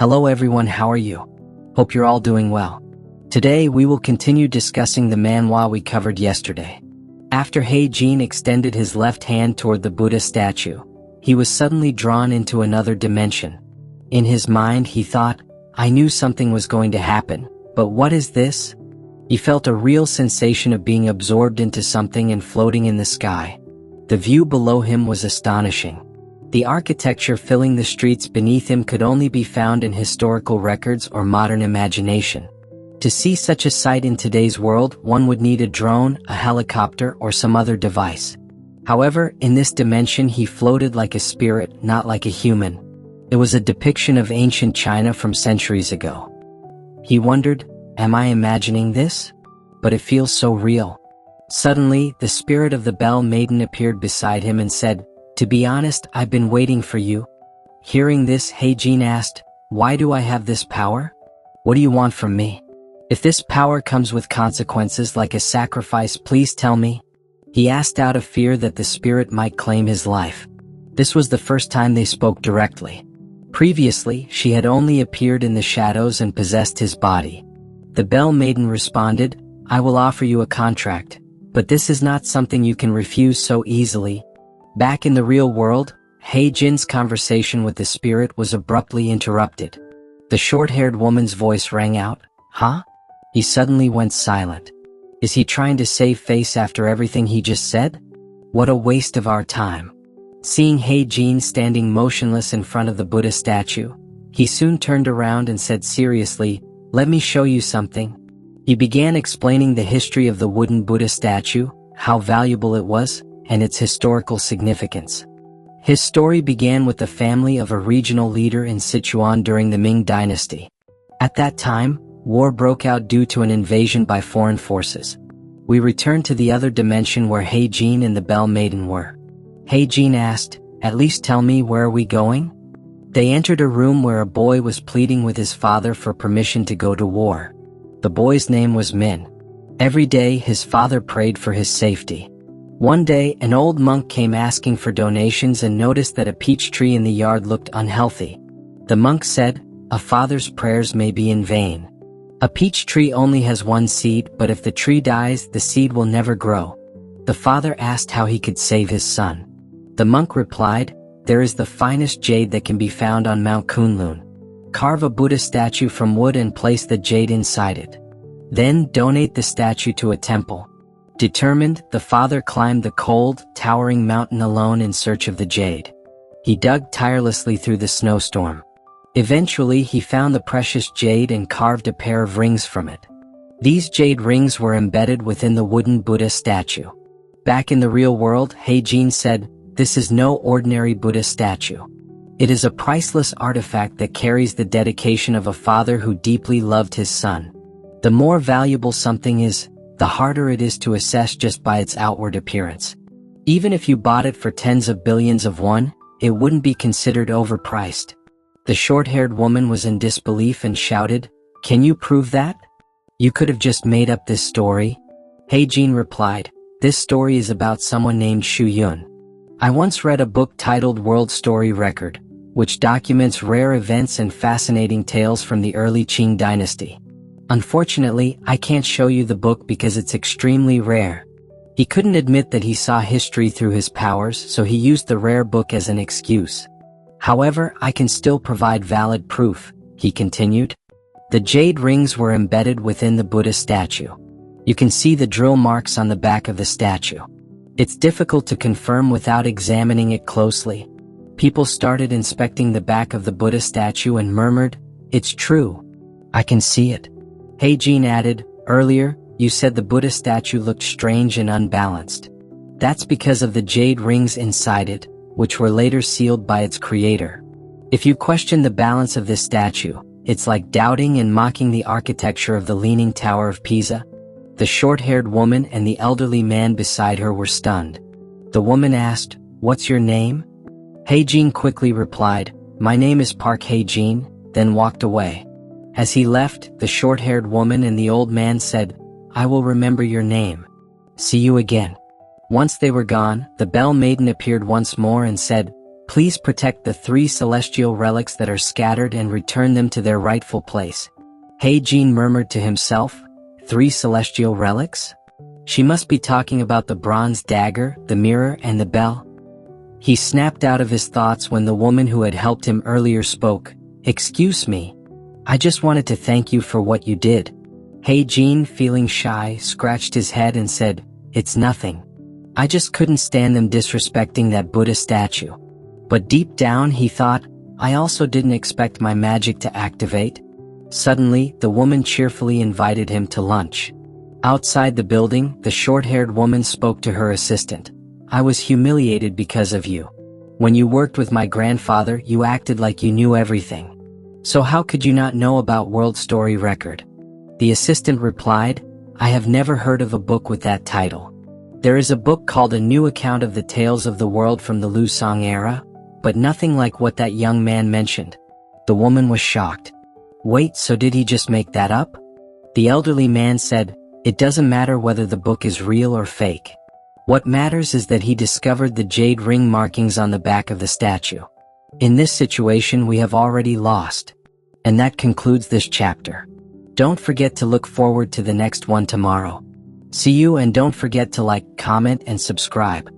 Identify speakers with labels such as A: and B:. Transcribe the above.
A: Hello everyone, how are you? Hope you're all doing well. Today we will continue discussing the manhwa we covered yesterday. After Heijin extended his left hand toward the Buddha statue, he was suddenly drawn into another dimension. In his mind he thought, I knew something was going to happen, but what is this? He felt a real sensation of being absorbed into something and floating in the sky. The view below him was astonishing. The architecture filling the streets beneath him could only be found in historical records or modern imagination. To see such a sight in today's world, one would need a drone, a helicopter, or some other device. However, in this dimension he floated like a spirit, not like a human. It was a depiction of ancient China from centuries ago. He wondered, am I imagining this? But it feels so real. Suddenly, the spirit of the Bell Maiden appeared beside him and said, to be honest, I've been waiting for you. Hearing this, Heijin asked, why do I have this power? What do you want from me? If this power comes with consequences like a sacrifice, please tell me. He asked out of fear that the spirit might claim his life. This was the first time they spoke directly. Previously, she had only appeared in the shadows and possessed his body. The Bell Maiden responded, I will offer you a contract, but this is not something you can refuse so easily. Back in the real world, Heijin's conversation with the spirit was abruptly interrupted. The short-haired woman's voice rang out, huh? He suddenly went silent. Is he trying to save face after everything he just said? What a waste of our time. Seeing Heijin standing motionless in front of the Buddha statue, he soon turned around and said seriously, let me show you something. He began explaining the history of the wooden Buddha statue, how valuable it was, and its historical significance. His story began with the family of a regional leader in Sichuan during the Ming dynasty. At that time, war broke out due to an invasion by foreign forces. We returned to the other dimension where Heijin and the Bell Maiden were. Heijin asked, at least tell me, where are we going? They entered a room where a boy was pleading with his father for permission to go to war. The boy's name was Min. Every day his father prayed for his safety. One day, an old monk came asking for donations and noticed that a peach tree in the yard looked unhealthy. The monk said, a father's prayers may be in vain. A peach tree only has one seed, but if the tree dies, the seed will never grow. The father asked how he could save his son. The monk replied, there is the finest jade that can be found on Mount Kunlun. Carve a Buddha statue from wood and place the jade inside it. Then donate the statue to a temple. Determined, the father climbed the cold, towering mountain alone in search of the jade. He dug tirelessly through the snowstorm. Eventually, he found the precious jade and carved a pair of rings from it. These jade rings were embedded within the wooden Buddha statue. Back in the real world, Heijin said, this is no ordinary Buddha statue. It is a priceless artifact that carries the dedication of a father who deeply loved his son. The more valuable something is, the harder it is to assess just by its outward appearance. Even if you bought it for tens of billions of won, it wouldn't be considered overpriced. The short-haired woman was in disbelief and shouted, can you prove that? You could have just made up this story. Heijin replied, this story is about someone named Shu Yun. I once read a book titled World Story Record, which documents rare events and fascinating tales from the early Qing dynasty. Unfortunately, I can't show you the book because it's extremely rare. He couldn't admit that he saw history through his powers, so he used the rare book as an excuse. However, I can still provide valid proof, he continued. The jade rings were embedded within the Buddha statue. You can see the drill marks on the back of the statue. It's difficult to confirm without examining it closely. People started inspecting the back of the Buddha statue and murmured, it's true. I can see it. Heijin added, earlier, you said the Buddha statue looked strange and unbalanced. That's because of the jade rings inside it, which were later sealed by its creator. If you question the balance of this statue, it's like doubting and mocking the architecture of the Leaning Tower of Pisa. The short-haired woman and the elderly man beside her were stunned. The woman asked, what's your name? Heijin quickly replied, my name is Park Heijin, then walked away. As he left, the short-haired woman and the old man said, I will remember your name. See you again. Once they were gone, the Bell Maiden appeared once more and said, Please protect the 3 celestial relics that are scattered and return them to their rightful place. Heijin murmured to himself, 3 celestial relics? She must be talking about the bronze dagger, the mirror, and the bell. He snapped out of his thoughts when the woman who had helped him earlier spoke. Excuse me. I just wanted to thank you for what you did. Heijin, feeling shy, scratched his head and said, It's nothing. I just couldn't stand them disrespecting that Buddha statue. But deep down he thought, I also didn't expect my magic to activate. Suddenly, the woman cheerfully invited him to lunch. Outside the building, the short-haired woman spoke to her assistant. I was humiliated because of you. When you worked with my grandfather, you acted like you knew everything. So how could you not know about World Story Record? The assistant replied, I have never heard of a book with that title. There is a book called A New Account of the Tales of the World from the Lusong Era, but nothing like what that young man mentioned. The woman was shocked. Wait, so did he just make that up? The elderly man said, It doesn't matter whether the book is real or fake. What matters is that he discovered the jade ring markings on the back of the statue. In this situation we have already lost. And that concludes this chapter. Don't forget to look forward to the next one tomorrow. See you, and don't forget to like, comment, and subscribe.